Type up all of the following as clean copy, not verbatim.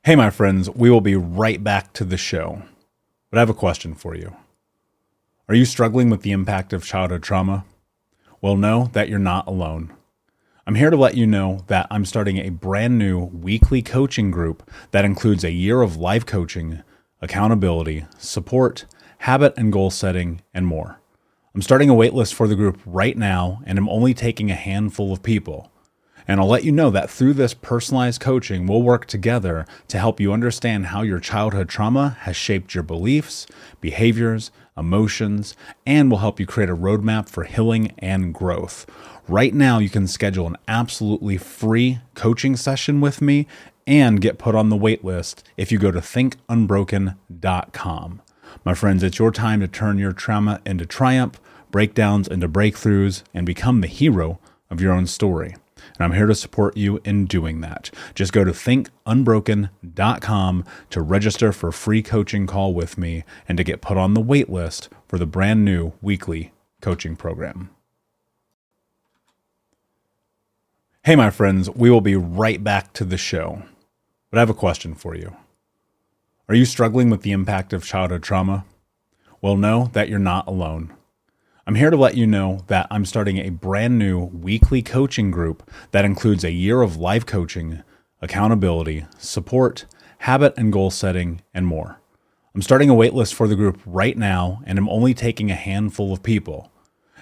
Hey, my friends, we will be right back to the show. But I have a question for you. Are you struggling with the impact of childhood trauma? Well, know that you're not alone. I'm here to let you know that I'm starting a brand new weekly coaching group that includes a year of life coaching, accountability, support, habit and goal setting, and more. I'm starting a waitlist for the group right now, and I'm only taking a handful of people. And I'll let you know that through this personalized coaching, we'll work together to help you understand how your childhood trauma has shaped your beliefs, behaviors, emotions, and will help you create a roadmap for healing and growth. Right now, you can schedule an absolutely free coaching session with me and get put on the wait list if you go to thinkunbroken.com. My friends, it's your time to turn your trauma into triumph, breakdowns into breakthroughs, and become the hero of your own story. And I'm here to support you in doing that. Just go to thinkunbroken.com to register for a free coaching call with me and to get put on the wait list for the brand new weekly coaching program. Hey, my friends, we will be right back to the show. But I have a question for you. Are you struggling with the impact of childhood trauma? Well, know that you're not alone. I'm here to let you know that I'm starting a brand new weekly coaching group that includes a year of life coaching, accountability, support, habit and goal setting, and more. I'm starting a waitlist for the group right now, and I'm only taking a handful of people.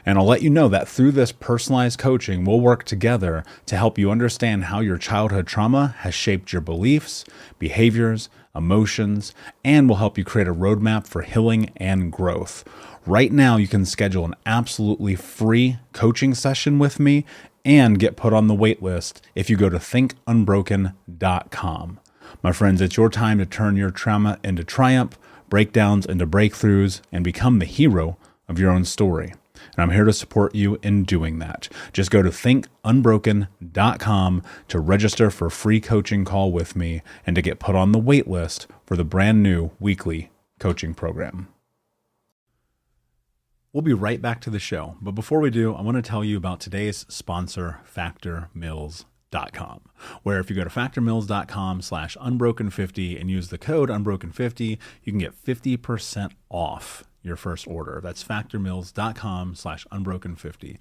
And I'll let you know that through this personalized coaching, we'll work together to help you understand how your childhood trauma has shaped your beliefs, behaviors, emotions, and will help you create a roadmap for healing and growth. Right now, you can schedule an absolutely free coaching session with me and get put on the wait list if you go to thinkunbroken.com. My friends, it's your time to turn your trauma into triumph, breakdowns into breakthroughs, and become the hero of your own story. And I'm here to support you in doing that. Just go to thinkunbroken.com to register for a free coaching call with me and to get put on the wait list for the brand new weekly coaching program. We'll be right back to the show. But before we do, I want to tell you about today's sponsor, factormeals.com, where if you go to factormeals.com/unbroken50 and use the code unbroken50, you can get 50% off your first order. That's factormeals.com/unbroken50.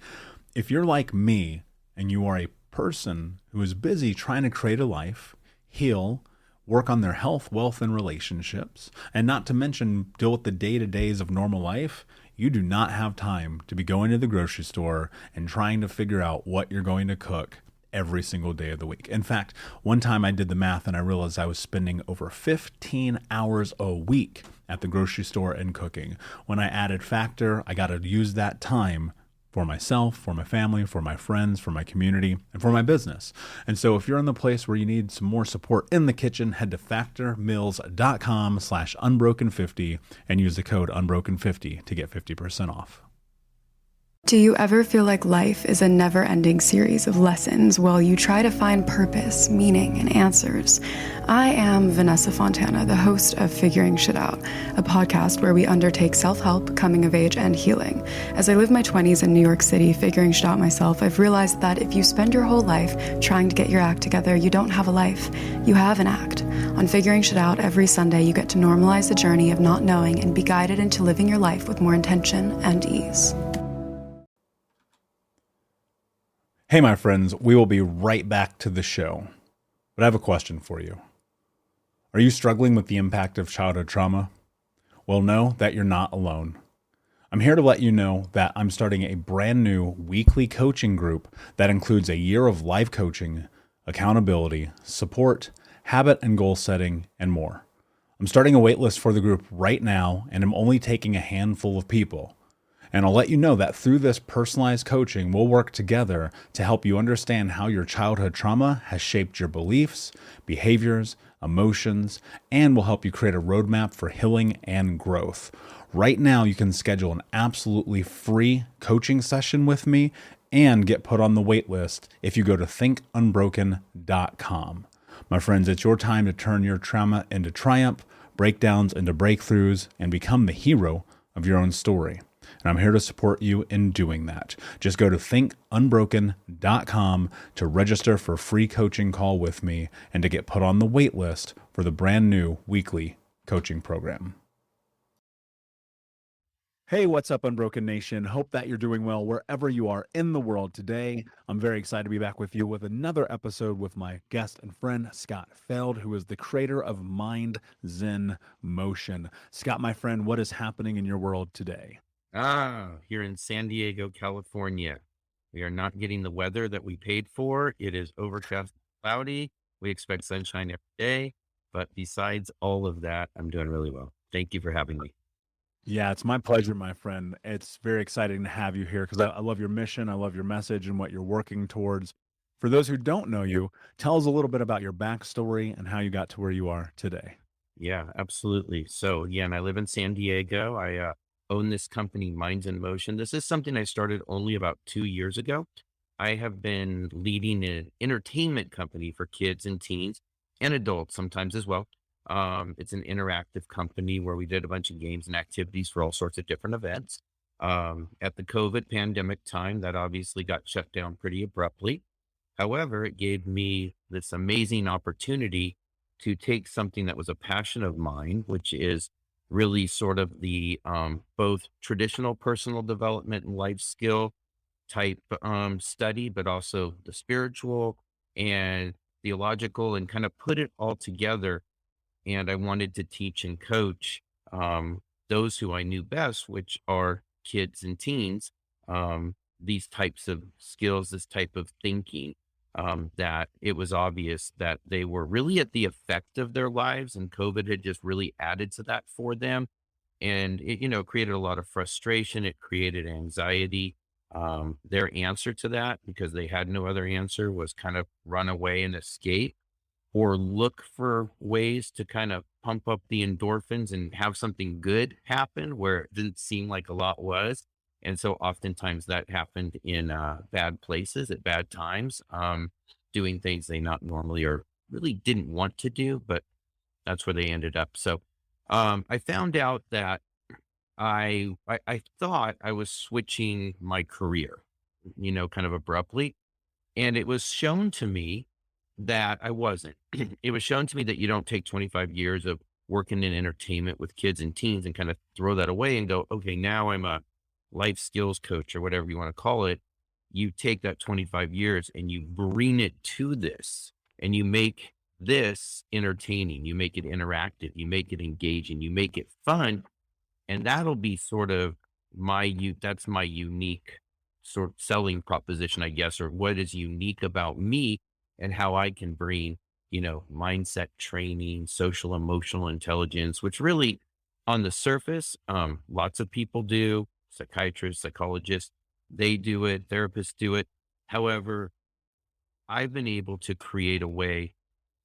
If you're like me and you are a person who is busy trying to create a life, heal, work on their health, wealth, and relationships, and not to mention deal with the day-to-days of normal life, you do not have time to be going to the grocery store and trying to figure out what you're going to cook every single day of the week. In fact, one time I did the math and I realized I was spending over 15 hours a week at the grocery store and cooking. When I added Factor, I got to use that time for myself, for my family, for my friends, for my community, and for my business. And so if you're in the place where you need some more support in the kitchen, head to factormeals.com/unbroken50 and use the code unbroken50 to get 50% off. Do you ever feel like life is a never-ending series of lessons while you try to find purpose, meaning, and answers? I am Vanessa Fontana, the host of Figuring Shit Out, a podcast where we undertake self-help, coming of age, and healing. As I live my 20s in New York City figuring shit out myself, I've realized that if you spend your whole life trying to get your act together, you don't have a life. You have an act. On Figuring Shit Out, every Sunday, you get to normalize the journey of not knowing and be guided into living your life with more intention and ease. Hey, my friends, we will be right back to the show. But I have a question for you. Are you struggling with the impact of childhood trauma? Well, know that you're not alone. I'm here to let you know that I'm starting a brand new weekly coaching group that includes a year of life coaching, accountability, support, habit and goal setting, and more. I'm starting a waitlist for the group right now, and I'm only taking a handful of people. And I'll let you know that through this personalized coaching, we'll work together to help you understand how your childhood trauma has shaped your beliefs, behaviors, emotions, and will help you create a roadmap for healing and growth. Right now, you can schedule an absolutely free coaching session with me and get put on the wait list if you go to thinkunbroken.com. My friends, it's your time to turn your trauma into triumph, breakdowns into breakthroughs, and become the hero of your own story. And I'm here to support you in doing that. Just go to thinkunbroken.com to register for a free coaching call with me and to get put on the wait list for the brand new weekly coaching program. Hey, what's up, Unbroken Nation? Hope that you're doing well wherever you are in the world today. I'm very excited to be back with you with another episode with my guest and friend, Scott Feld, who is the creator of Mind Zen Motion. Scott, my friend, what is happening in your world today? Here in San Diego, California, we are not getting the weather that we paid for. It is overcast, cloudy. We expect sunshine every day. But besides all of that, I'm doing really well. Thank you for having me. Yeah, it's my pleasure, my friend. It's very exciting to have you here because I love your mission. I love your message and what you're working towards. For those who don't know you, tell us a little bit about your backstory and how you got to where you are today. Yeah, absolutely. So, again, I live in San Diego. I own this company, Mind Zen Motion. This is something I started only about 2 years ago. I have been leading an entertainment company for kids and teens and adults sometimes as well. It's an interactive company where we did a bunch of games and activities for all sorts of different events. At the COVID pandemic time, that obviously got shut down pretty abruptly. However, it gave me this amazing opportunity to take something that was a passion of mine, which is really sort of the both traditional personal development and life skill type study, but also the spiritual and theological, and kind of put it all together. And I wanted to teach and coach those who I knew best, which are kids and teens, these types of skills, this type of thinking, that it was obvious that they were really at the effect of their lives, and COVID had just really added to that for them. And it, created a lot of frustration. It created anxiety. Their answer to that, because they had no other answer, was kind of run away and escape, or look for ways to kind of pump up the endorphins and have something good happen where it didn't seem like a lot was. And so oftentimes that happened in bad places at bad times, doing things they not normally or really didn't want to do, but that's where they ended up. So I found out that I thought I was switching my career, kind of abruptly. And it was shown to me that I wasn't. It was shown to me that you don't take 25 years of working in entertainment with kids and teens and kind of throw that away and go, okay, now I'm a life skills coach or whatever you want to call it. You take that 25 years and you bring it to this, and you make this entertaining, you make it interactive, you make it engaging, you make it fun. And that'll be sort of that's my unique sort of selling proposition, I guess, or what is unique about me and how I can bring, mindset training, social emotional intelligence, which really on the surface, lots of people do, psychiatrists, psychologists, they do it, therapists do it. However, I've been able to create a way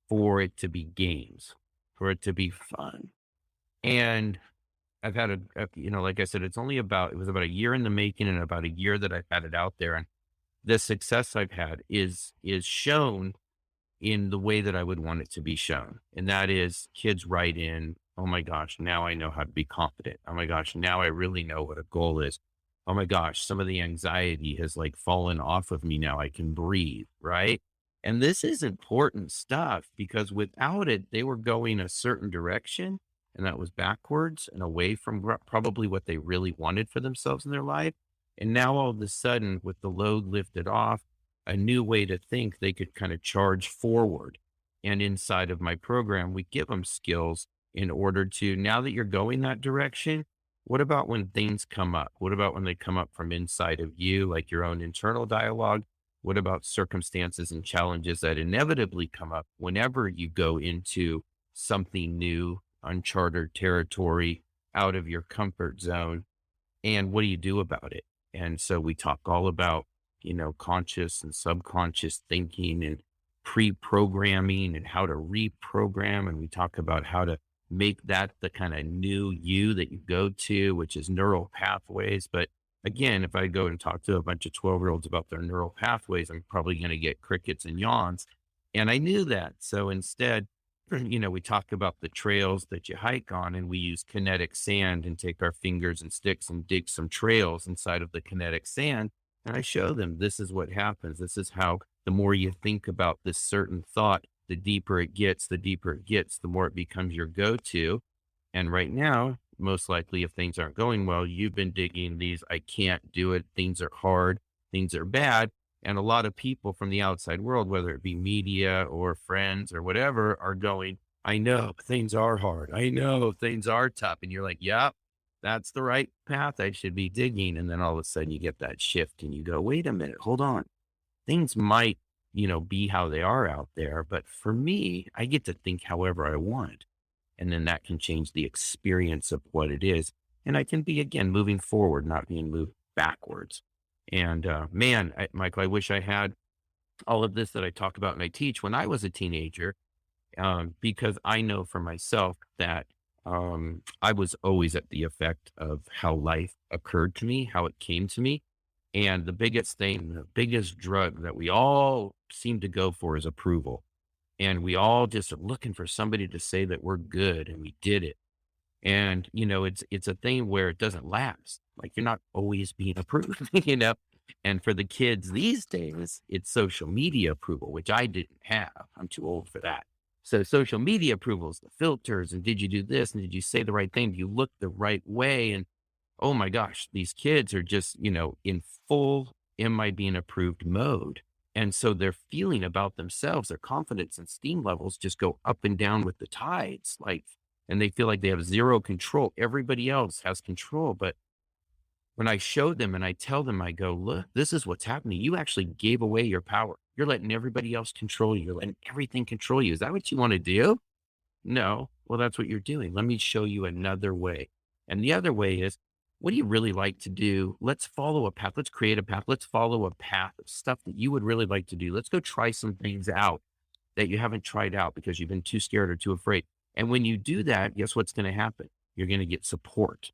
for it to be games, for it to be fun. And I've had like I said, it was about a year in the making and about a year that I've had it out there. And the success I've had is shown in the way that I would want it to be shown. And that is kids write in, oh my gosh, now I know how to be confident. Oh my gosh, now I really know what a goal is. Oh my gosh, some of the anxiety has like fallen off of me now. I can breathe, right? And this is important stuff, because without it, they were going a certain direction, and that was backwards and away from probably what they really wanted for themselves in their life. And now all of a sudden, with the load lifted off, a new way to think, they could kind of charge forward. And inside of my program, we give them skills in order to, now that you're going that direction, what about when things come up? What about when they come up from inside of you, like your own internal dialogue? What about circumstances and challenges that inevitably come up whenever you go into something new, uncharted territory, out of your comfort zone? And what do you do about it? And so we talk all about, conscious and subconscious thinking and pre-programming and how to reprogram. And we talk about how to make that the kind of new you that you go to, which is neural pathways. But again, if I go and talk to a bunch of 12-year-olds about their neural pathways, I'm probably going to get crickets and yawns. And I knew that. So instead, we talk about the trails that you hike on, and we use kinetic sand and take our fingers and sticks and dig some trails inside of the kinetic sand. And I show them, this is what happens. This is how the more you think about this certain thought, the deeper it gets, the more it becomes your go-to. And right now, most likely, if things aren't going well, you've been digging these, I can't do it, things are hard, things are bad. And a lot of people from the outside world, whether it be media or friends or whatever, are going, I know things are hard. I know things are tough. And you're like, yep, that's the right path I should be digging. And then all of a sudden you get that shift and you go, wait a minute, hold on. Things might, be how they are out there. But for me, I get to think however I want. And then that can change the experience of what it is. And I can be, again, moving forward, not being moved backwards. And man, Michael, I wish I had all of this that I talk about and I teach when I was a teenager, because I know for myself that I was always at the effect of how life occurred to me, how it came to me. And the biggest thing, the biggest drug that we all seem to go for is approval. And we all just are looking for somebody to say that we're good and we did it. And, it's a thing where it doesn't last. Like you're not always being approved, And for the kids these days, it's social media approval, which I didn't have. I'm too old for that. So social media approvals, the filters, and did you do this? And did you say the right thing? Do you look the right way? And oh my gosh, these kids are just, in full, am I being approved mode? And so their feeling about themselves, their confidence and esteem levels just go up and down with the tides. And they feel like they have zero control. Everybody else has control. But when I show them and I tell them, I go, look, this is what's happening. You actually gave away your power. You're letting everybody else control you. You're letting everything control you. Is that what you want to do? No. Well, that's what you're doing. Let me show you another way. And the other way is, what do you really like to do? Let's follow a path. Let's create a path. Let's follow a path of stuff that you would really like to do. Let's go try some things out that you haven't tried out because you've been too scared or too afraid. And when you do that, guess what's going to happen? You're going to get support.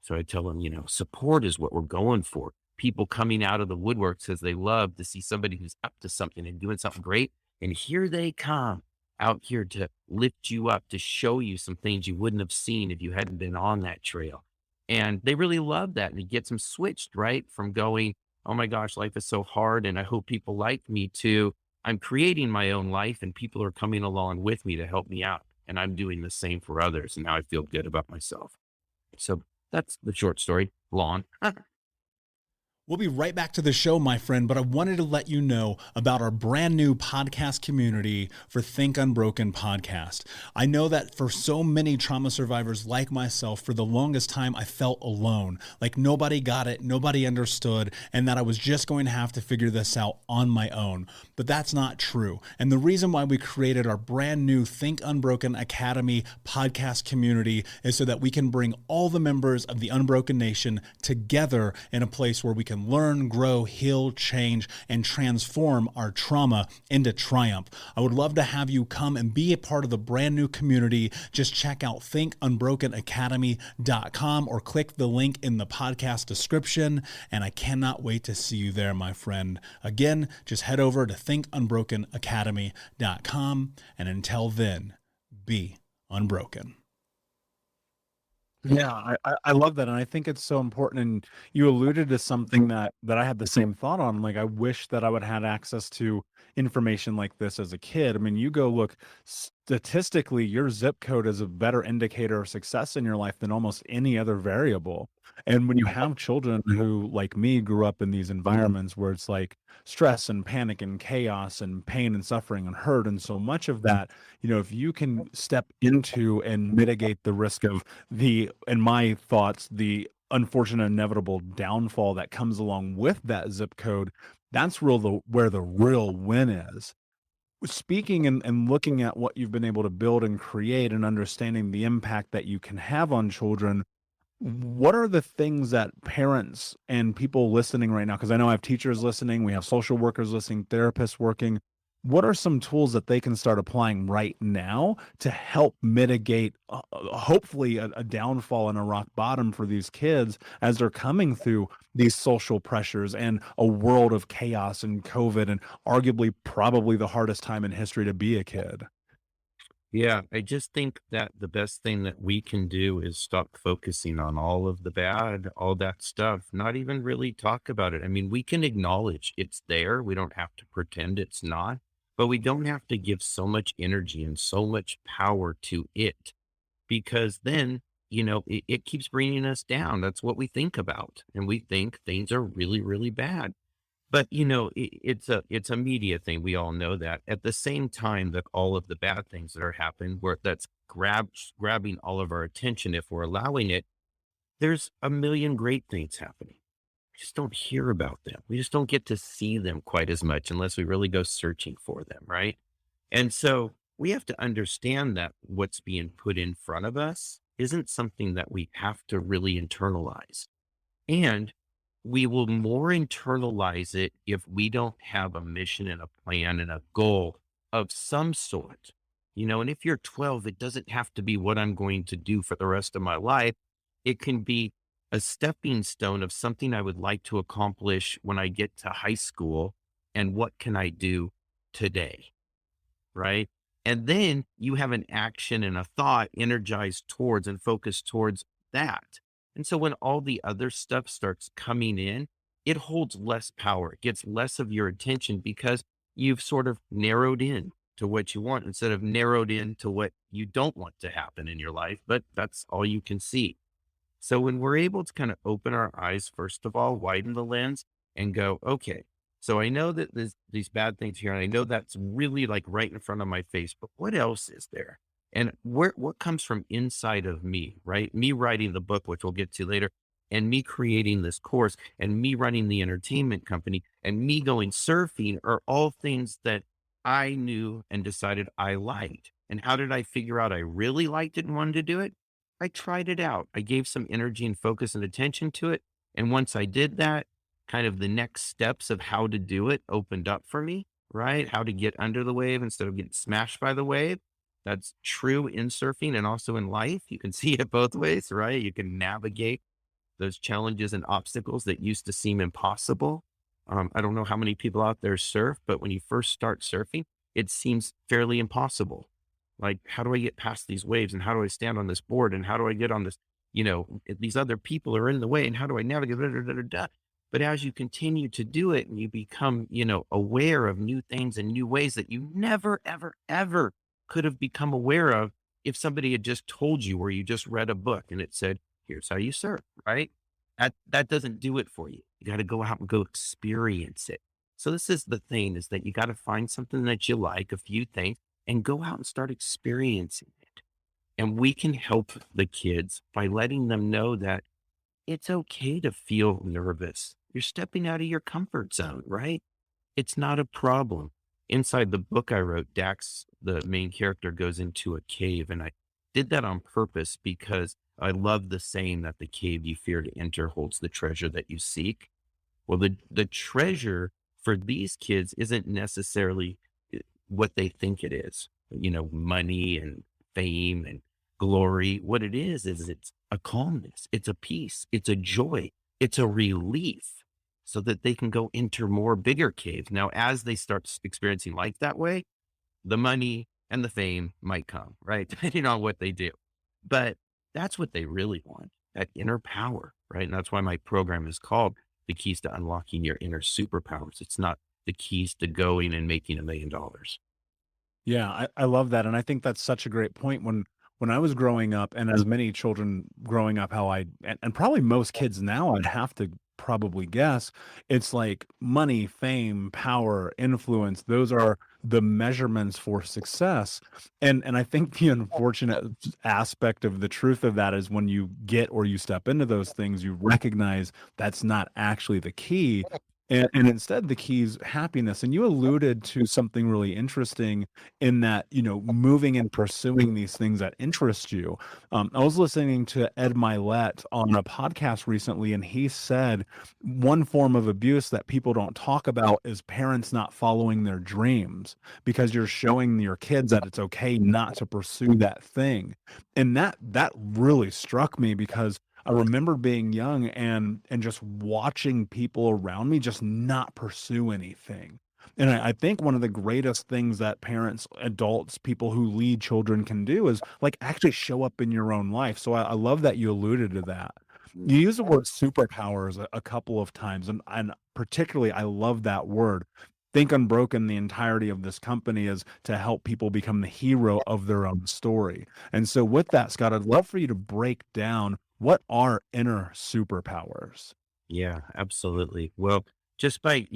So I tell them, support is what we're going for. People coming out of the woodwork says they love to see somebody who's up to something and doing something great. And here they come out here to lift you up, to show you some things you wouldn't have seen if you hadn't been on that trail. And they really love that. And it gets them switched, right? From going, oh my gosh, life is so hard and I hope people like me, to I'm creating my own life and people are coming along with me to help me out. And I'm doing the same for others. And now I feel good about myself. So that's the short story. Long. We'll be right back to the show, my friend, but I wanted to let you know about our brand new podcast community for Think Unbroken podcast. I know that for so many trauma survivors like myself, for the longest time, I felt alone, like nobody got it, nobody understood, and that I was just going to have to figure this out on my own. But that's not true. And the reason why we created our brand new Think Unbroken Academy podcast community is so that we can bring all the members of the Unbroken Nation together in a place where we can learn, grow, heal, change, and transform our trauma into triumph. I would love to have you come and be a part of the brand new community. Just check out thinkunbrokenacademy.com or click the link in the podcast description. And I cannot wait to see you there, my friend. Again, just head over to thinkunbrokenacademy.com. And until then, be unbroken. Yeah, I love that. And I think it's so important. And you alluded to something that I had the same thought on. Like, I wish that I would have had access to information like this as a kid. I mean, you go look, statistically, your zip code is a better indicator of success in your life than almost any other variable. And when you have children who, like me, grew up in these environments where it's like stress and panic and chaos and pain and suffering and hurt, and so much of that, if you can step into and mitigate the risk of in my thoughts, the unfortunate inevitable downfall that comes along with that zip code, that's where the real win is. Speaking and looking at what you've been able to build and create and understanding the impact that you can have on children, what are the things that parents and people listening right now, because I know I have teachers listening, we have social workers listening, therapists working, what are some tools that they can start applying right now to help mitigate, hopefully, a downfall and a rock bottom for these kids as they're coming through these social pressures and a world of chaos and COVID and arguably probably the hardest time in history to be a kid? Yeah, I just think that the best thing that we can do is stop focusing on all of the bad, all that stuff, not even really talk about it. I mean, we can acknowledge it's there. We don't have to pretend it's not. but we don't have to give so much energy and so much power to it, because then, it keeps bringing us down. That's what we think about. And we think things are really, really bad. But, it's a media thing. We all know that. At the same time that all of the bad things that are happening, where that's grabbing all of our attention, if we're allowing it, there's a million great things happening. We just don't hear about them. We just don't get to see them quite as much unless we really go searching for them, right? And so we have to understand that what's being put in front of us isn't something that we have to really internalize. And we will more internalize it if we don't have a mission and a plan and a goal of some sort. And if you're 12, it doesn't have to be what I'm going to do for the rest of my life. It can be a stepping stone of something I would like to accomplish when I get to high school. And what can I do today? Right. And then you have an action and a thought energized towards and focused towards that. And so when all the other stuff starts coming in, it holds less power. It gets less of your attention because you've sort of narrowed in to what you want instead of narrowed in to what you don't want to happen in your life. But that's all you can see. So when we're able to kind of open our eyes, first of all, widen the lens and go, okay, so I know that there's these bad things here, and I know that's really like right in front of my face, but what else is there? And what comes from inside of me, right? Me writing the book, which we'll get to later, and me creating this course, and me running the entertainment company, and me going surfing are all things that I knew and decided I liked. And how did I figure out I really liked it and wanted to do it? I tried it out. I gave some energy and focus and attention to it. And once I did that, kind of the next steps of how to do it opened up for me, right? How to get under the wave instead of getting smashed by the wave. That's true in surfing and also in life. You can see it both ways, right? You can navigate those challenges and obstacles that used to seem impossible. I don't know how many people out there surf, but when you first start surfing, it seems fairly impossible. Like, how do I get past these waves, and how do I stand on this board, and how do I get on this, these other people are in the way, and how do I navigate? Da, da, da, da, da. But as you continue to do it and you become, aware of new things and new ways that you never, ever, ever could have become aware of if somebody had just told you, or you just read a book and it said, here's how you surf, right? That doesn't do it for you. You got to go out and go experience it. So this is the thing, is that you got to find something that you like, a few things, and go out and start experiencing it. And we can help the kids by letting them know that it's okay to feel nervous. You're stepping out of your comfort zone, right? It's not a problem. Inside the book I wrote, Dax, the main character, goes into a cave. And I did that on purpose because I love the saying that the cave you fear to enter holds the treasure that you seek. Well, the treasure for these kids isn't necessarily what they think it is, money and fame and glory. What it is it's a calmness, it's a peace, it's a joy, it's a relief, so that they can go enter more bigger caves. Now, as they start experiencing life that way, the money and the fame might come, right? Depending on what they do. But that's what they really want, that inner power, right? And that's why my program is called The Keys to Unlocking Your Inner Superpowers. It's not the keys to going and making $1 million. Yeah, I love that. And I think that's such a great point. When I was growing up, and as many children growing up, and probably most kids now, I'd have to probably guess, it's like money, fame, power, influence. Those are the measurements for success. And I think the unfortunate aspect of the truth of that is when you get, or you step into those things, you recognize that's not actually the key. And instead, the key is happiness. And you alluded to something really interesting in that, moving and pursuing these things that interest you. I was listening to Ed Milet on a podcast recently, and he said one form of abuse that people don't talk about is parents not following their dreams, because you're showing your kids that it's okay not to pursue that thing. And that really struck me, because I remember being young and just watching people around me just not pursue anything. And I think one of the greatest things that parents, adults, people who lead children can do is like actually show up in your own life. So I love that you alluded to that. You use the word superpowers a couple of times, and particularly I love that word. Think Unbroken, the entirety of this company is to help people become the hero of their own story. And so with that, Scott, I'd love for you to break down what are inner superpowers. Yeah, absolutely. Well, just by,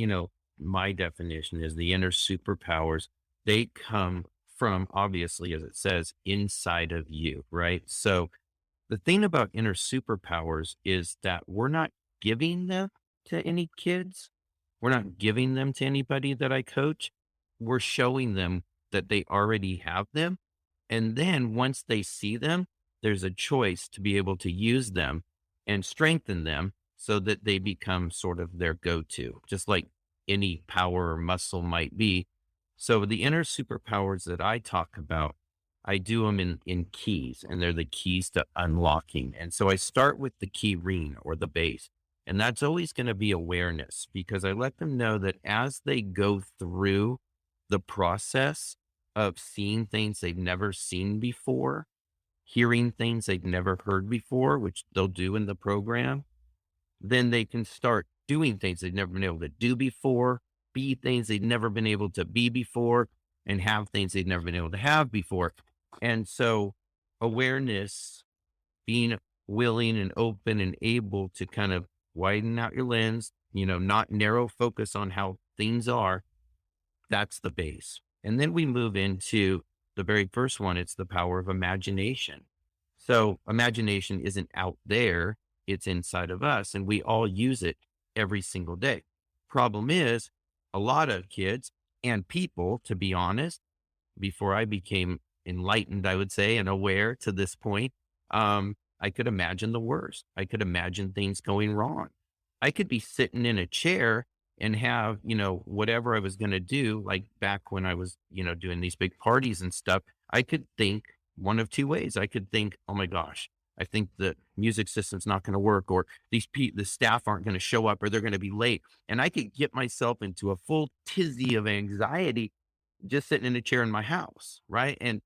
my definition is the inner superpowers, they come from, obviously, as it says, inside of you, right? So the thing about inner superpowers is that we're not giving them to any kids. We're not giving them to anybody that I coach. We're showing them that they already have them. And then once they see them, there's a choice to be able to use them and strengthen them so that they become sort of their go to, just like any power or muscle might be. So the inner superpowers that I talk about, I do them in keys, and they're the keys to unlocking. And so I start with the key ring or the base. And that's always going to be awareness, because I let them know that as they go through the process of seeing things they've never seen before, hearing things they've never heard before, which they'll do in the program, then they can start doing things they've never been able to do before, be things they've never been able to be before, and have things they've never been able to have before. And so awareness, being willing and open and able to kind of widen out your lens, not narrow focus on how things are, that's the base. And then we move into the very first one. It's the power of imagination. So imagination isn't out there, it's inside of us, and we all use it every single day. Problem is, a lot of kids and people, to be honest, before I became enlightened, I would say, and aware to this point, I could imagine the worst. I could imagine things going wrong. I could be sitting in a chair and have, whatever I was going to do, like back when I was, doing these big parties and stuff, I could think one of two ways. I could think, oh my gosh, I think the music system's not going to work, or the staff aren't going to show up, or they're going to be late. And I could get myself into a full tizzy of anxiety just sitting in a chair in my house, right? And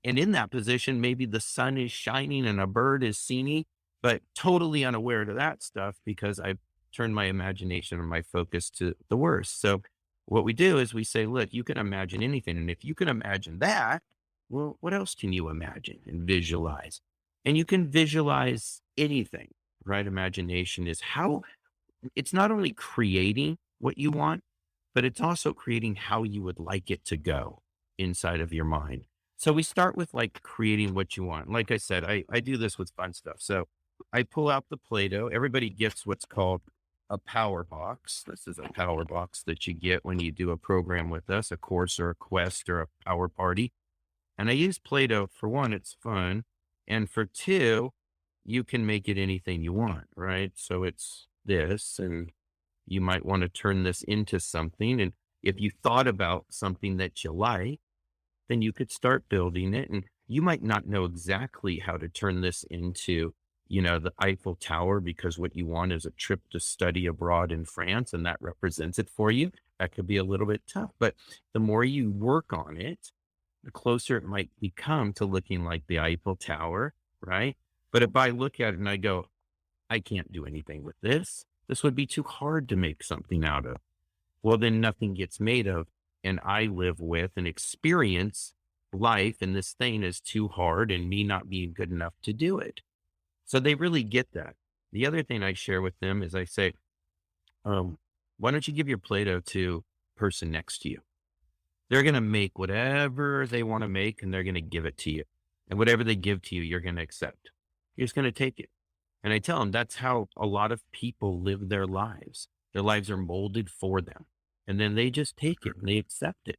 in that position, maybe the sun is shining and a bird is singing, but totally unaware to that stuff because I've turned my imagination and my focus to the worst. So what we do is we say, look, you can imagine anything. And if you can imagine that, well, what else can you imagine and visualize? And you can visualize anything, right? Imagination is how it's not only creating what you want, but it's also creating how you would like it to go inside of your mind. So we start with like creating what you want. Like I said, I do this with fun stuff. So I pull out the Play-Doh. Everybody gets what's called a power box. This is a power box that you get when you do a program with us, a course or a quest or a power party. And I use Play-Doh for one, it's fun. And for two, you can make it anything you want, right? So it's this, and you might want to turn this into something. And if you thought about something that you like, then you could start building it. And you might not know exactly how to turn this into, the Eiffel Tower, because what you want is a trip to study abroad in France, and that represents it for you. That could be a little bit tough, but the more you work on it, the closer it might become to looking like the Eiffel Tower, right? But if I look at it and I go, I can't do anything with this. This would be too hard to make something out of. Well, then nothing gets made of. And I live with and experience life, and this thing is too hard and me not being good enough to do it. So they really get that. The other thing I share with them is I say, why don't you give your Play-Doh to the person next to you? They're going to make whatever they want to make, and they're going to give it to you. And whatever they give to you, you're going to accept. You're just going to take it. And I tell them that's how a lot of people live their lives. Their lives are molded for them. And then they just take it and they accept it.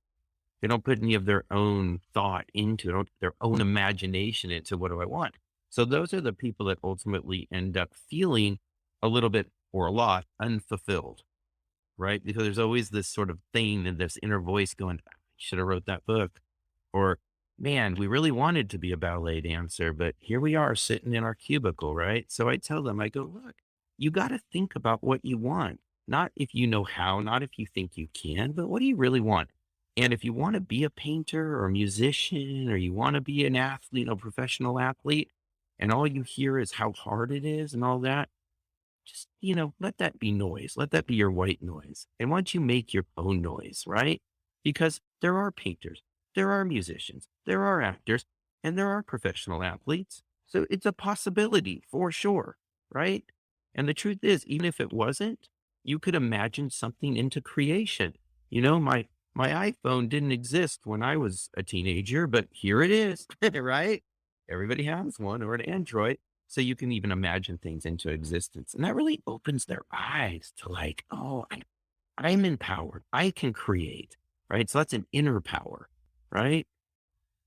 They don't put any of their own thought into it, their own imagination into what do I want. So those are the people that ultimately end up feeling a little bit or a lot unfulfilled, right? Because there's always this sort of thing and this inner voice going, I should have wrote that book. Or, man, we really wanted to be a ballet dancer, but here we are sitting in our cubicle, right? So I tell them, I go, look, you got to think about what you want. Not if you know how, not if you think you can, but what do you really want? And if you want to be a painter or a musician, or you want to be an athlete, a professional athlete, and all you hear is how hard it is and all that, just, let that be noise. Let that be your white noise. And once you make your own noise, right? Because there are painters, there are musicians, there are actors, and there are professional athletes. So it's a possibility for sure, right? And the truth is, even if it wasn't, you could imagine something into creation. My iPhone didn't exist when I was a teenager, but here it is, right? Everybody has one, or an Android. So you can even imagine things into existence. And that really opens their eyes to like, oh, I'm empowered. I can create, right? So that's an inner power, right?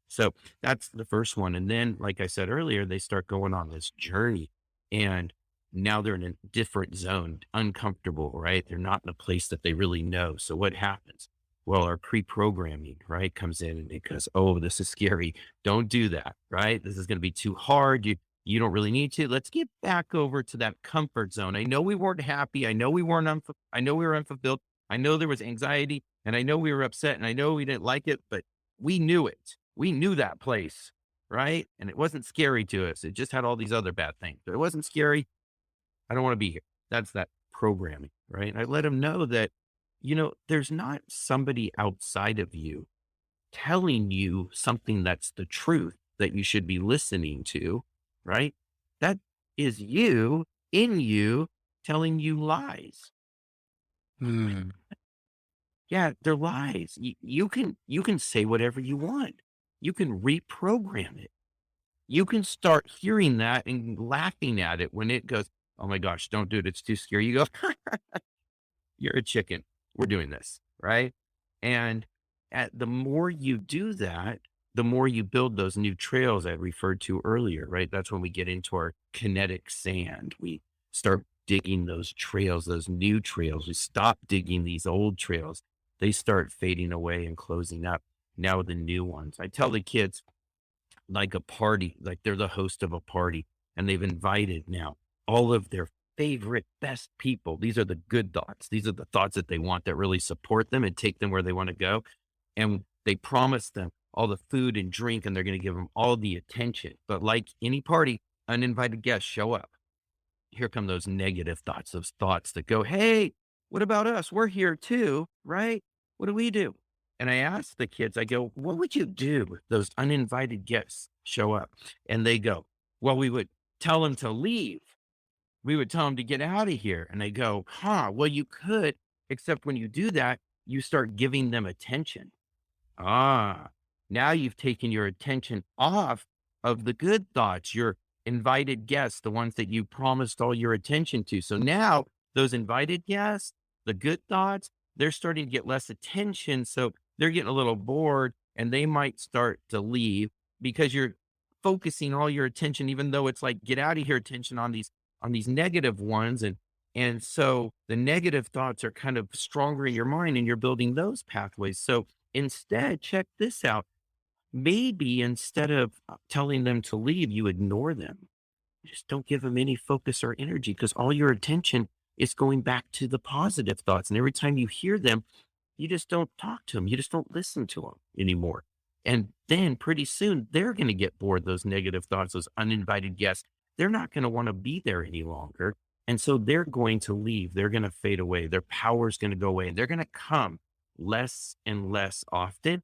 So that's the first one. And then, like I said earlier, they start going on this journey, and now they're in a different zone, uncomfortable, right? They're not in a place that they really know. So what happens? Well, our pre-programming, right, comes in and it goes, oh, this is scary. Don't do that, right? This is going to be too hard. You don't really need to. Let's get back over to that comfort zone. I know we weren't happy. I know we weren't, I know we were unfulfilled. I know there was anxiety, and I know we were upset, and I know we didn't like it, but we knew it. We knew that place, right? And it wasn't scary to us. It just had all these other bad things, but it wasn't scary. I don't want to be here. That's that programming, right? And I let them know that, there's not somebody outside of you telling you something that's the truth that you should be listening to, right? That is you in you telling you lies. Hmm. Yeah, they're lies. You can say whatever you want. You can reprogram it. You can start hearing that and laughing at it when it goes, "Oh my gosh, don't do it. It's too scary." You go, "You're a chicken. We're doing this." Right. And the more you do that, the more you build those new trails I referred to earlier, right? That's when we get into our kinetic sand. We start digging those trails, those new trails. We stop digging these old trails. They start fading away and closing up. Now the new ones. I tell the kids, like a party, like they're the host of a party, and they've invited now all of their favorite, best people. These are the good thoughts. These are the thoughts that they want, that really support them and take them where they want to go. And they promise them all the food and drink, and they're going to give them all the attention. But like any party, uninvited guests show up. Here come those negative thoughts, those thoughts that go, "Hey, what about us? We're here too, right? What do we do?" And I ask the kids, I go, "What would you do if those uninvited guests show up?" And they go, "Well, we would tell them to leave. We would tell them to get out of here." And they go, "Well, you could, except when you do that, you start giving them attention." Ah, now you've taken your attention off of the good thoughts, your invited guests, the ones that you promised all your attention to. So now those invited guests, the good thoughts, they're starting to get less attention. So they're getting a little bored, and they might start to leave because you're focusing all your attention, even though it's like get out of here attention on these negative ones. And so the negative thoughts are kind of stronger in your mind, and you're building those pathways. So instead, check this out. Maybe instead of telling them to leave, you ignore them. Just don't give them any focus or energy, because all your attention is going back to the positive thoughts. And every time you hear them, you just don't talk to them. You just don't listen to them anymore. And then pretty soon they're going to get bored, those negative thoughts, those uninvited guests. They're not going to want to be there any longer. And so they're going to leave. They're going to fade away. Their power is going to go away, and they're going to come less and less often.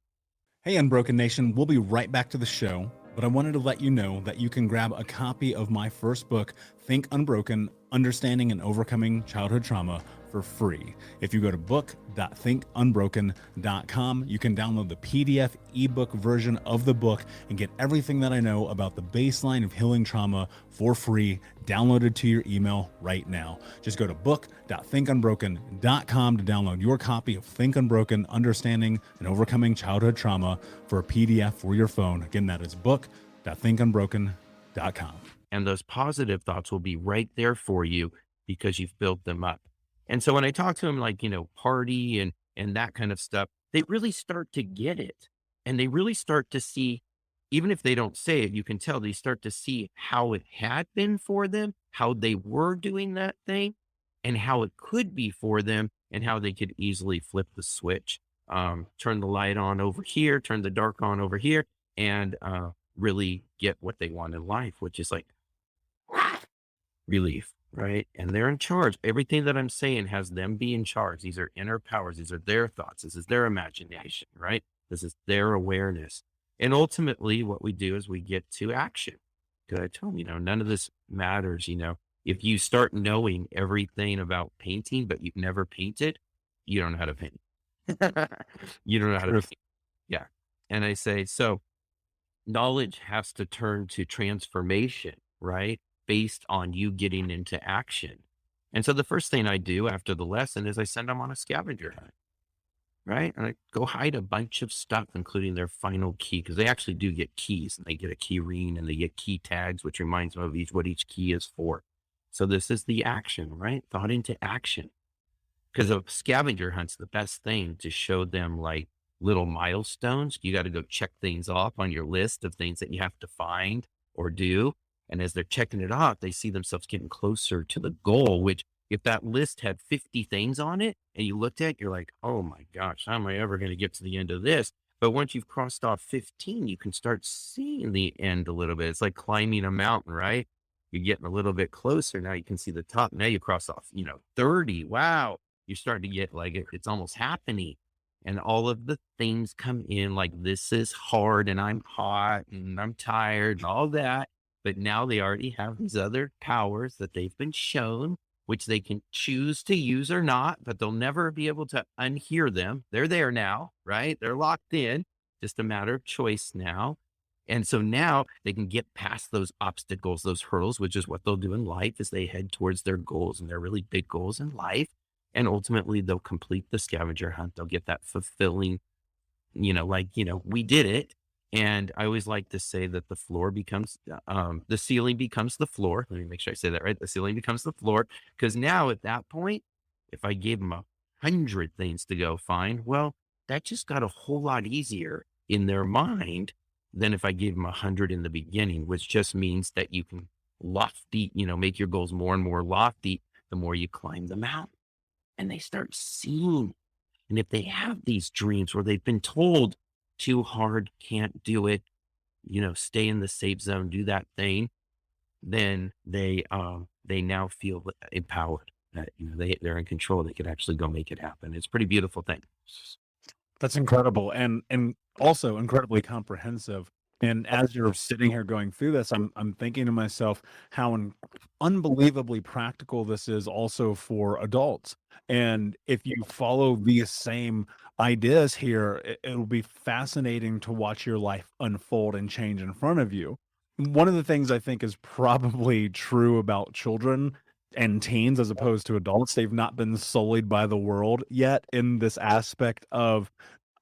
Hey, Unbroken Nation, we'll be right back to the show, but I wanted to let you know that you can grab a copy of my first book, Think Unbroken, Understanding and Overcoming Childhood Trauma, for free. If you go to book.thinkunbroken.com, you can download the PDF ebook version of the book and get everything that I know about the baseline of healing trauma for free, downloaded to your email right now. Just go to book.thinkunbroken.com to download your copy of Think Unbroken, Understanding and Overcoming Childhood Trauma for a PDF for your phone. Again, that is book.thinkunbroken.com. And those positive thoughts will be right there for you because you've built them up. And so when I talk to them, like, party and that kind of stuff, they really start to get it. And they really start to see, even if they don't say it, you can tell they start to see how it had been for them, how they were doing that thing, and how it could be for them, and how they could easily flip the switch, turn the light on over here, turn the dark on over here, and really get what they want in life, which is like relief. right? And they're in charge. Everything that I'm saying has them be in charge. These are inner powers. These are their thoughts. This is their imagination, right? This is their awareness. And ultimately, what we do is we get to action. Because I told them, none of this matters. If you start knowing everything about painting, but you've never painted, you don't know how to paint. You don't know how to paint. Yeah. And I say, so knowledge has to turn to transformation, right? Based on you getting into action. And so the first thing I do after the lesson is I send them on a scavenger hunt, right? And I go hide a bunch of stuff, including their final key, because they actually do get keys, and they get a key ring and they get key tags, which reminds them of what each key is for. So this is the action, right? Thought into action. Because a scavenger hunt's the best thing to show them like little milestones. You got to go check things off on your list of things that you have to find or do. And as they're checking it off, they see themselves getting closer to the goal, which if that list had 50 things on it and you looked at it, you're like, oh my gosh, how am I ever going to get to the end of this? But once you've crossed off 15, you can start seeing the end a little bit. It's like climbing a mountain, right? You're getting a little bit closer. Now you can see the top. Now you cross off, 30. Wow. You're starting to get like it's almost happening. And all of the things come in like this is hard and I'm hot and I'm tired and all that. But now they already have these other powers that they've been shown, which they can choose to use or not, but they'll never be able to unhear them. They're there now, right? They're locked in, just a matter of choice now. And so now they can get past those obstacles, those hurdles, which is what they'll do in life as they head towards their goals and their really big goals in life. And ultimately they'll complete the scavenger hunt. They'll get that fulfilling, we did it. And I always like to say that the floor becomes, the ceiling becomes the floor. Let me make sure I say that right. The ceiling becomes the floor. Because now at that point, if I gave them 100 things to go find, well, that just got a whole lot easier in their mind than if I gave them 100 in the beginning, which just means that you can make your goals more and more lofty the more you climb the mountain. And they start seeing. And if they have these dreams where they've been told too hard, can't do it, stay in the safe zone, do that thing, then they now feel empowered that, they're in control. They could actually go make it happen. It's a pretty beautiful thing. That's incredible and also incredibly comprehensive. And as you're sitting here going through this, I'm thinking to myself how unbelievably practical this is also for adults. And if you follow these same ideas here, it'll be fascinating to watch your life unfold and change in front of you. One of the things I think is probably true about children and teens as opposed to adults, they've not been sullied by the world yet in this aspect of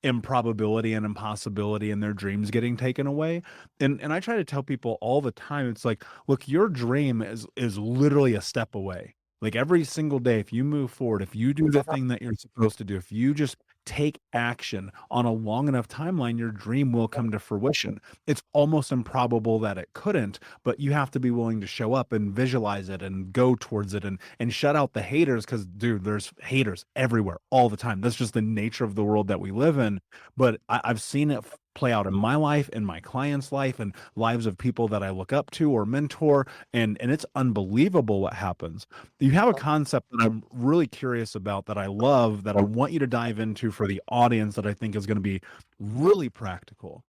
improbability and impossibility and their dreams getting taken away. And I try to tell people all the time, it's like, look, your dream is literally a step away. Like every single day, if you move forward, if you do the thing that you're supposed to do, if you just take action on a long enough timeline, your dream will come to fruition. It's almost improbable that it couldn't, but you have to be willing to show up and visualize it and go towards it and shut out the haters. Because dude, there's haters everywhere all the time. That's just the nature of the world that we live in. But I've seen it play out in my life, in my clients' life, and lives of people that I look up to or mentor, and it's unbelievable what happens. You have a concept that I'm really curious about that I love, that I want you to dive into for the audience, that I think is going to be really practical.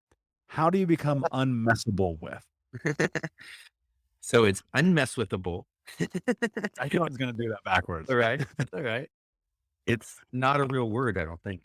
How do you become unmessable with? So it's unmesswithable. I knew I was going to do that backwards. All right. All right. It's not a real word, I don't think.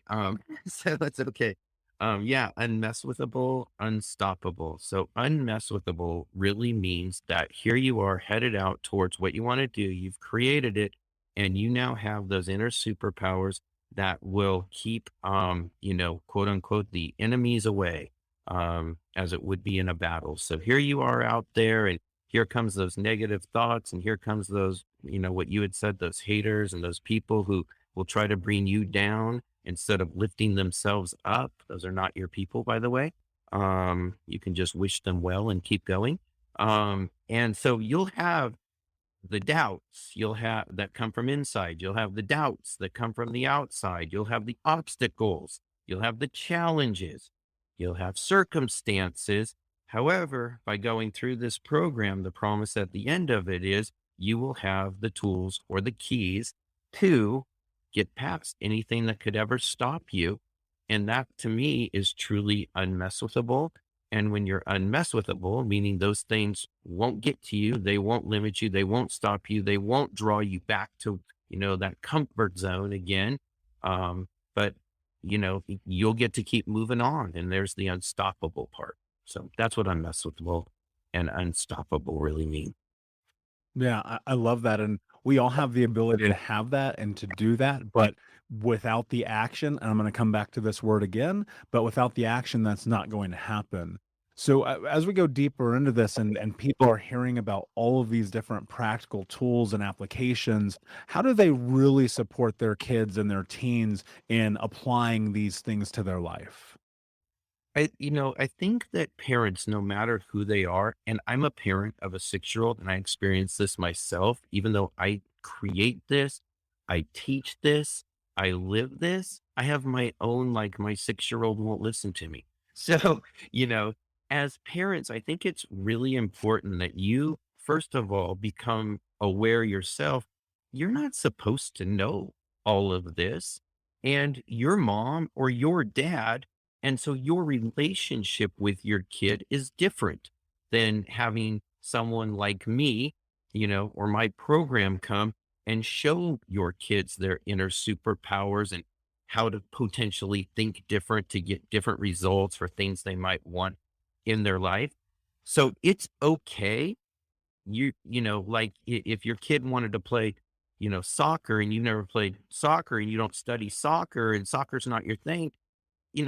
So that's okay. Yeah, unmesswithable, unstoppable. So unmesswithable really means that here you are headed out towards what you want to do. You've created it, and you now have those inner superpowers that will keep, quote unquote, the enemies away, as it would be in a battle. So here you are out there, and here comes those negative thoughts, and here comes those, what you had said, those haters and those people who will try to bring you down instead of lifting themselves up. Those are not your people, by the way. You can just wish them well and keep going. And so you'll have the doubts that come from inside. You'll have the doubts that come from the outside. You'll have the obstacles. You'll have the challenges. You'll have circumstances. However, by going through this program, the promise at the end of it is you will have the tools or the keys to get past anything that could ever stop you. And that to me is truly unmessable. And when you're unmessable, meaning those things won't get to you, they won't limit you, they won't stop you, they won't draw you back to, that comfort zone again. But you'll get to keep moving on. And there's the unstoppable part. So that's what unmessable and unstoppable really mean. Yeah, I love that. And we all have the ability to have that and to do that, but without the action, and I'm going to come back to this word again, but without the action, that's not going to happen. So as we go deeper into this and people are hearing about all of these different practical tools and applications, how do they really support their kids and their teens in applying these things to their life? I think that parents, no matter who they are, and I'm a parent of a 6-year-old and I experience this myself, even though I create this, I teach this, I live this, I have my own, like my 6-year-old won't listen to me. So, you know, as parents, I think it's really important that you, first of all, become aware yourself. You're not supposed to know all of this. And your mom or your dad, and so your relationship with your kid is different than having someone like me, or my program come and show your kids their inner superpowers and how to potentially think different to get different results for things they might want in their life. So it's okay. Like if your kid wanted to play, soccer and you've never played soccer and you don't study soccer and soccer's not your thing,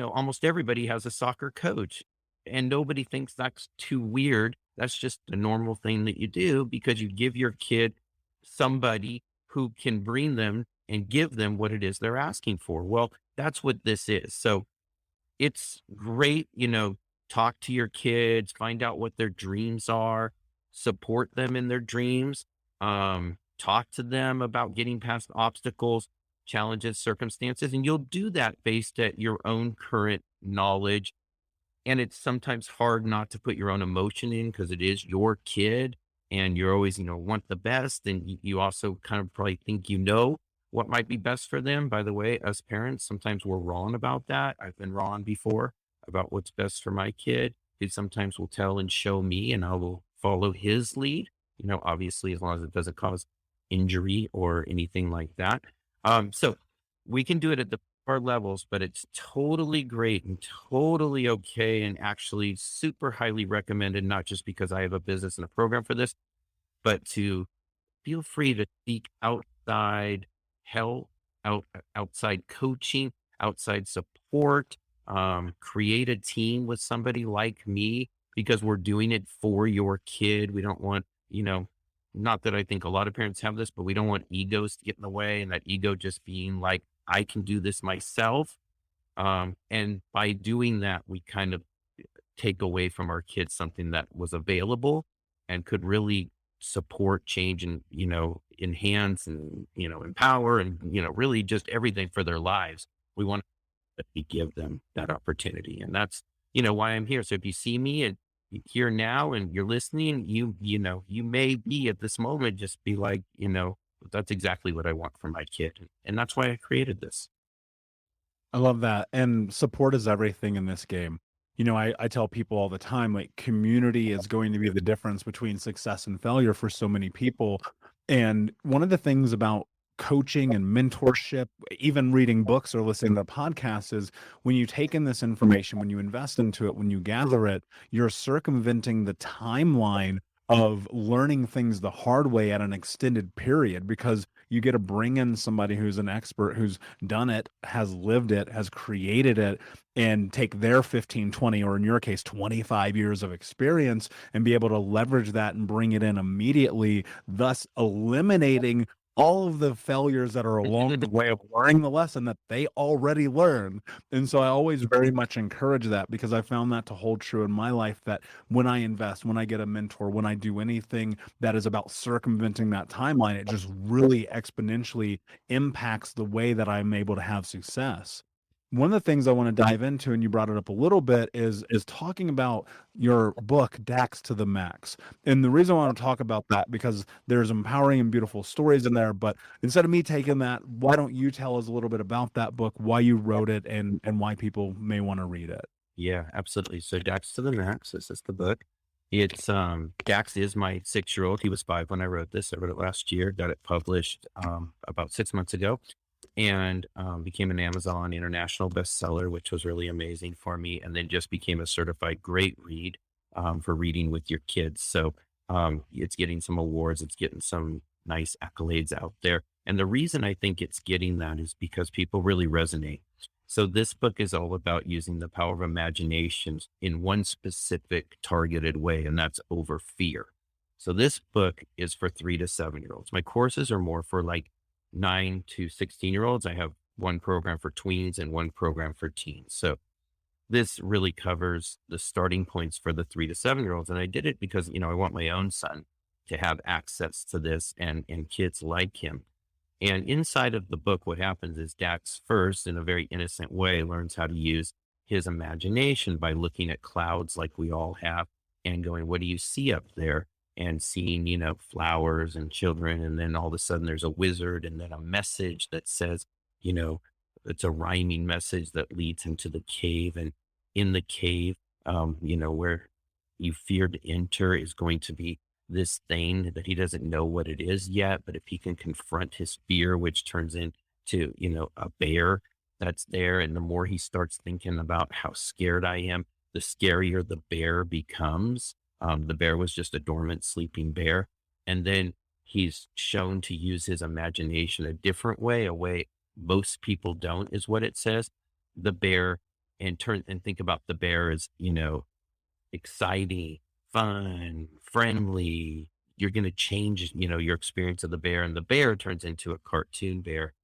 almost everybody has a soccer coach and nobody thinks that's too weird. That's just a normal thing that you do because you give your kid somebody who can bring them and give them what it is they're asking for. Well, that's what this is. So it's great, talk to your kids, find out what their dreams are, support them in their dreams, talk to them about getting past obstacles, challenges, circumstances, and you'll do that based at your own current knowledge. And it's sometimes hard not to put your own emotion in because it is your kid and you're always, want the best. And you also kind of probably think what might be best for them. By the way, as parents, sometimes we're wrong about that. I've been wrong before about what's best for my kid. He sometimes will tell and show me, and I will follow his lead, obviously, as long as it doesn't cause injury or anything like that. So we can do it at the our levels, but it's totally great and totally okay and actually super highly recommended, not just because I have a business and a program for this, but to feel free to seek outside help, outside coaching, outside support, create a team with somebody like me because we're doing it for your kid. We don't want, not that I think a lot of parents have this, but we don't want egos to get in the way and that ego just being like, I can do this myself. And by doing that, we kind of take away from our kids something that was available and could really support change and, enhance and, empower and, really just everything for their lives. We want to give them that opportunity. And that's, why I'm here. So if you see me and here now and you're listening, you may be at this moment, just be like, that's exactly what I want for my kid. And that's why I created this. I love that. And support is everything in this game. I tell people all the time, like, community is going to be the difference between success and failure for so many people. And one of the things about coaching and mentorship, even reading books or listening to podcasts, is when you take in this information, when you invest into it, when you gather it, you're circumventing the timeline of learning things the hard way at an extended period because you get to bring in somebody who's an expert, who's done it, has lived it, has created it, and take their 15, 20, or in your case, 25 years of experience and be able to leverage that and bring it in immediately, thus eliminating all of the failures that are along the way of learning the lesson that they already learned. And so I always very much encourage that because I found that to hold true in my life, that when I invest, when I get a mentor, when I do anything that is about circumventing that timeline, it just really exponentially impacts the way that I'm able to have success. one of the things I want to dive into, and you brought it up a little bit, is talking about your book, Dax to the Max. And the reason I want to talk about that, because there's empowering and beautiful stories in there. But instead of me taking that, why don't you tell us a little bit about that book, why you wrote it, and why people may want to read it? Yeah, absolutely. So Dax to the Max, this is the book. It's Dax is my 6-year-old. He was 5 when I wrote this. I wrote it last year, got it published about 6 months ago, and became an Amazon international bestseller, which was really amazing for me. And then just became a certified great read for reading with your kids. So it's getting some awards, it's getting some nice accolades out there. And the reason I think it's getting that is because people really resonate. So this book is all about using the power of imagination in one specific targeted way, and that's over fear. So this book is for 3 to 7 year olds. My courses are more for like 9 to 16 year olds. I have one program for tweens and one program for teens. So this really covers the starting points for the 3 to 7 year olds. And I did it because, I want my own son to have access to this and kids like him. And inside of the book, what happens is Dax first, in a very innocent way, learns how to use his imagination by looking at clouds like we all have and going, what do you see up there? And seeing, flowers and children. And then all of a sudden there's a wizard and then a message that says, you know, it's a rhyming message that leads him to the cave. And in the cave, where you fear to enter is going to be this thing that he doesn't know what it is yet. But if he can confront his fear, which turns into, a bear that's there. And the more he starts thinking about how scared I am, the scarier the bear becomes. The bear was just a dormant sleeping bear. And then he's shown to use his imagination a different way, a way most people don't, is what it says. The bear, and think about the bear as, exciting, fun, friendly. You're going to change, your experience of the bear, and the bear turns into a cartoon bear.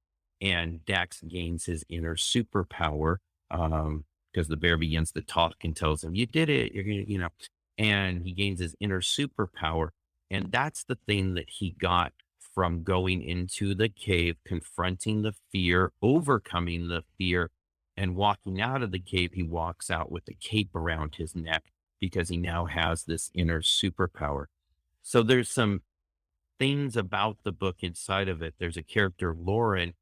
And Dax gains his inner superpower because the bear begins to talk and tells him, "You did it. You're going to," and he gains his inner superpower. And that's the thing that he got from going into the cave, confronting the fear, overcoming the fear, and walking out of the cave. He walks out with a cape around his neck because he now has this inner superpower. So there's some things about the book inside of it. There's a character, Lauren,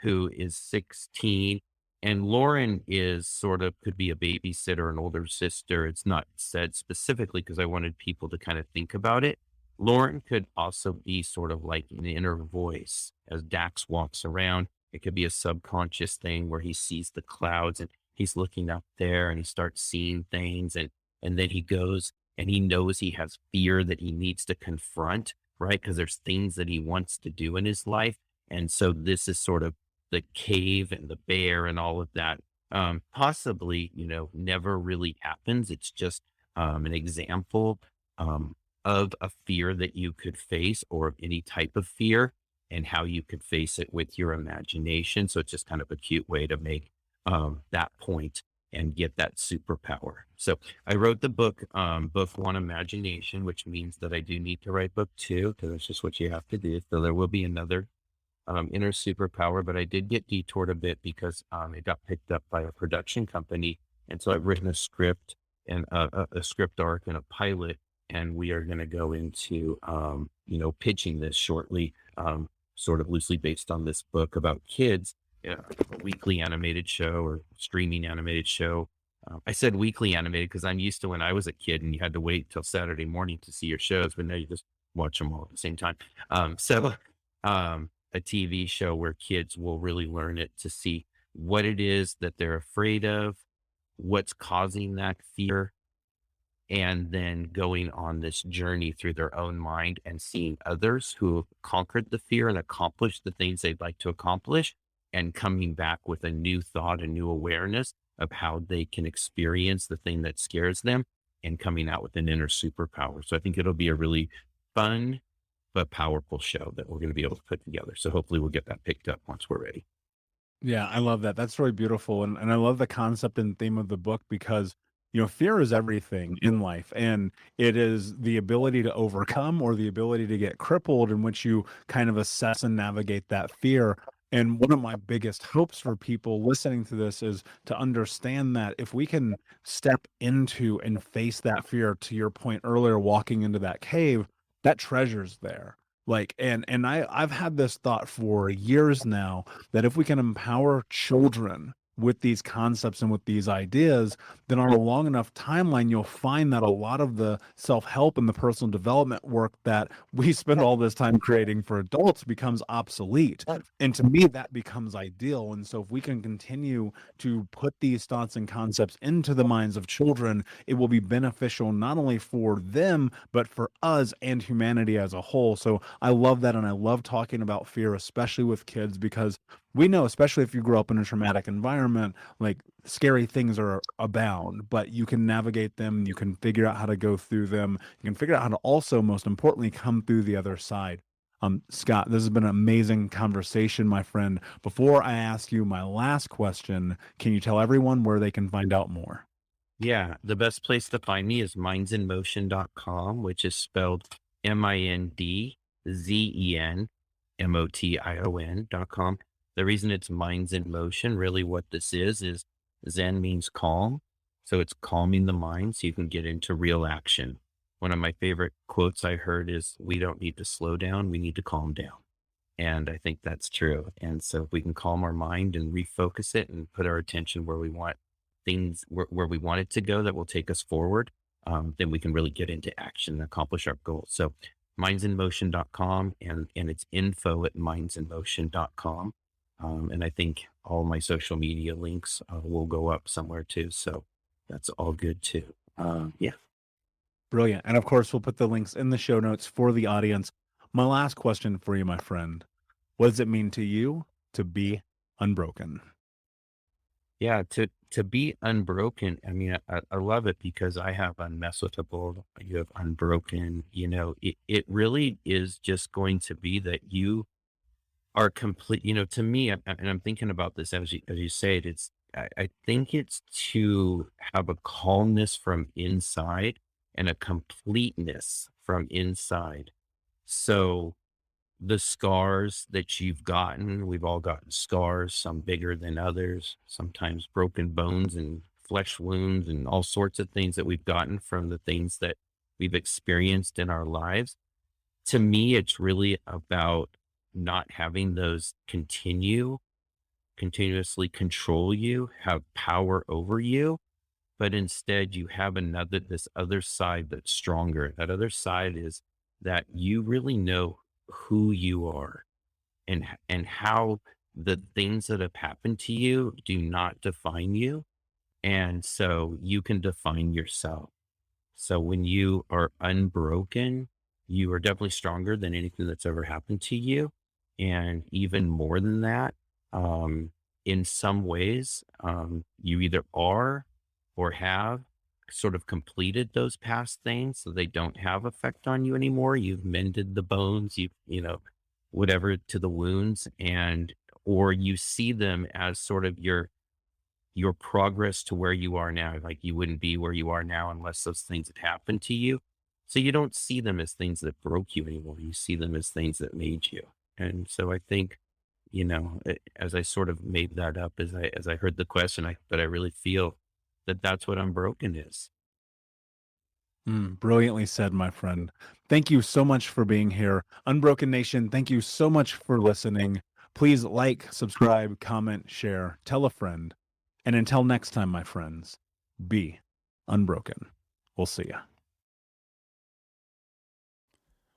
who is 16. And Lauren is sort of could be a babysitter, an older sister. It's not said specifically because I wanted people to kind of think about it. Lauren could also be sort of like an inner voice as Dax walks around. It could be a subconscious thing where he sees the clouds and he's looking up there and he starts seeing things. And then he goes and he knows he has fear that he needs to confront, right? Because there's things that he wants to do in his life. And so this is sort of the cave and the bear and all of that. Possibly, never really happens. It's just an example of a fear that you could face, or of any type of fear, and how you could face it with your imagination. So it's just kind of a cute way to make that point and get that superpower. So I wrote the book, book one, Imagination, which means that I do need to write book two, because that's just what you have to do. So there will be another inner superpower, but I did get detoured a bit because it got picked up by a production company. And so I've written a script and a script arc and a pilot, and we are going to go into, pitching this shortly, sort of loosely based on this book about kids, a weekly animated show or streaming animated show. I said weekly animated because I'm used to when I was a kid and you had to wait till Saturday morning to see your shows, but now you just watch them all at the same time. A TV show where kids will really learn it to see what it is that they're afraid of, what's causing that fear, and then going on this journey through their own mind and seeing others who have conquered the fear and accomplished the things they'd like to accomplish, and coming back with a new thought, a new awareness of how they can experience the thing that scares them, and coming out with an inner superpower. So I think it'll be a really fun but powerful show that we're going to be able to put together. So hopefully we'll get that picked up once we're ready. Yeah, I love that. That's really beautiful. And I love the concept and theme of the book because, fear is everything in life. And it is the ability to overcome or the ability to get crippled, in which you kind of assess and navigate that fear. And one of my biggest hopes for people listening to this is to understand that if we can step into and face that fear, to your point earlier, walking into that cave, that treasure's there. Like, and I've had this thought for years now that if we can empower children with these concepts and with these ideas, then on a long enough timeline, you'll find that a lot of the self-help and the personal development work that we spend all this time creating for adults becomes obsolete. And to me, that becomes ideal. And so if we can continue to put these thoughts and concepts into the minds of children, it will be beneficial not only for them, but for us and humanity as a whole. So I love that. And I love talking about fear, especially with kids, because we know, especially if you grow up in a traumatic environment, like scary things are abound, but you can navigate them. You can figure out how to go through them. You can figure out how to also, most importantly, come through the other side. Scott, this has been an amazing conversation, my friend. Before I ask you my last question, can you tell everyone where they can find out more? Yeah, the best place to find me is mindzenmotion.com, which is spelled mindzenmotion.com. The reason it's Minds in Motion, really what this is Zen means calm. So it's calming the mind so you can get into real action. One of my favorite quotes I heard is, we don't need to slow down, we need to calm down. And I think that's true. And so if we can calm our mind and refocus it and put our attention where we want things, where we want it to go, that will take us forward, then we can really get into action and accomplish our goals. So mindsinmotion.com, and it's info@mindsinmotion.com. And I think all my social media links will go up somewhere too. So that's all good too. Yeah. Brilliant. And of course, we'll put the links in the show notes for the audience. My last question for you, my friend. What does it mean to you to be unbroken? Yeah. To be unbroken, I mean, I love it because I have unmessable, you have unbroken, it really is just going to be that you are complete, to me, and I'm thinking about this as you say it, I think it's to have a calmness from inside and a completeness from inside. So the scars that you've gotten, we've all gotten scars, some bigger than others, sometimes broken bones and flesh wounds and all sorts of things that we've gotten from the things that we've experienced in our lives. To me, it's really about not having those continuously control you, have power over you, but instead you have this other side that's stronger. That other side is that you really know who you are, and how the things that have happened to you do not define you. And so you can define yourself. So when you are unbroken, you are definitely stronger than anything that's ever happened to you. And even more than that, in some ways, you either are or have sort of completed those past things so they don't have effect on you anymore. You've mended the bones, whatever to the wounds, or you see them as sort of your progress to where you are now. Like, you wouldn't be where you are now unless those things had happened to you. So you don't see them as things that broke you anymore. You see them as things that made you. And so I think, as I sort of made that up, as I heard the question, but I really feel that that's what unbroken is. Brilliantly said, my friend. Thank you so much for being here. Unbroken Nation, thank you so much for listening. Please like, subscribe, comment, share, tell a friend. And until next time, my friends, be unbroken. We'll see ya.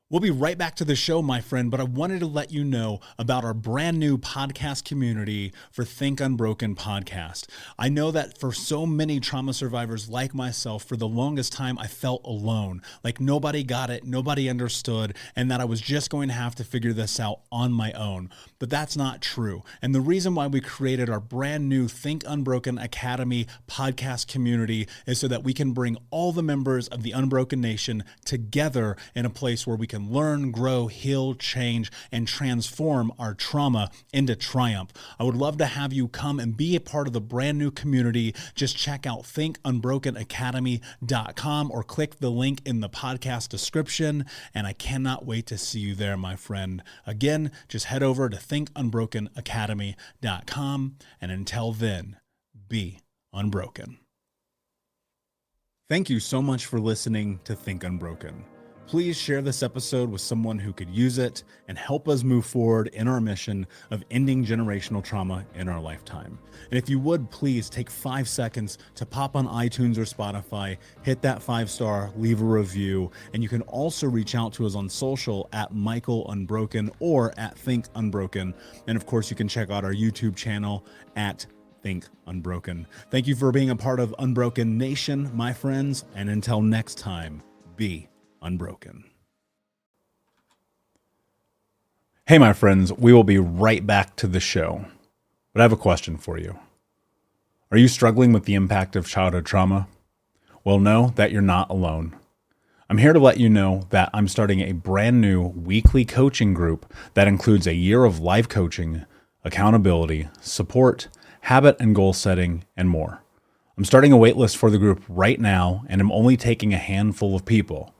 We'll be right back to the show, my friend, but I wanted to let you know about our brand new podcast community for Think Unbroken podcast. I know that for so many trauma survivors like myself, for the longest time, I felt alone, like nobody got it, nobody understood, and that I was just going to have to figure this out on my own. But that's not true. And the reason why we created our brand new Think Unbroken Academy podcast community is so that we can bring all the members of the Unbroken Nation together in a place where we can can learn, grow, heal, change, and transform our trauma into triumph. I would love to have you come and be a part of the brand new community. Just check out thinkunbrokenacademy.com or click the link in the podcast description, and I cannot wait to see you there, my friend. Again, just head over to thinkunbrokenacademy.com, and until then, be unbroken. Thank you so much for listening to Think Unbroken. Please share this episode with someone who could use it and help us move forward in our mission of ending generational trauma in our lifetime. And if you would, please take 5 seconds to pop on iTunes or Spotify, hit that 5-star, leave a review, and you can also reach out to us on social at Michael Unbroken or at Think Unbroken. And of course, you can check out our YouTube channel at Think Unbroken. Thank you for being a part of Unbroken Nation, my friends, and until next time, be unbroken. Hey, my friends, we will be right back to the show, but I have a question for you. Are you struggling with the impact of childhood trauma? Well, know that you're not alone. I'm here to let you know that I'm starting a brand new weekly coaching group that includes a year of live coaching, accountability, support, habit and goal setting, and more. I'm starting a waitlist for the group right now, and I'm only taking a handful of people.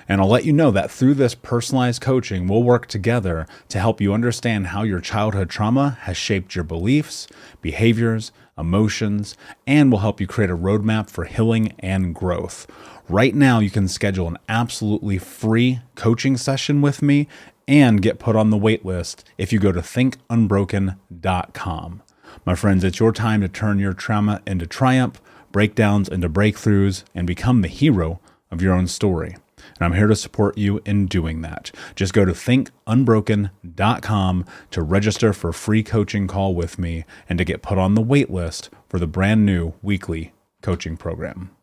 And I'll let you know that through this personalized coaching, we'll work together to help you understand how your childhood trauma has shaped your beliefs, behaviors, emotions, and will help you create a roadmap for healing and growth. Right now, you can schedule an absolutely free coaching session with me and get put on the waitlist if you go to thinkunbroken.com. My friends, it's your time to turn your trauma into triumph, breakdowns into breakthroughs, and become the hero of your own story. And I'm here to support you in doing that. Just go to thinkunbroken.com to register for a free coaching call with me and to get put on the wait list for the brand new weekly coaching program.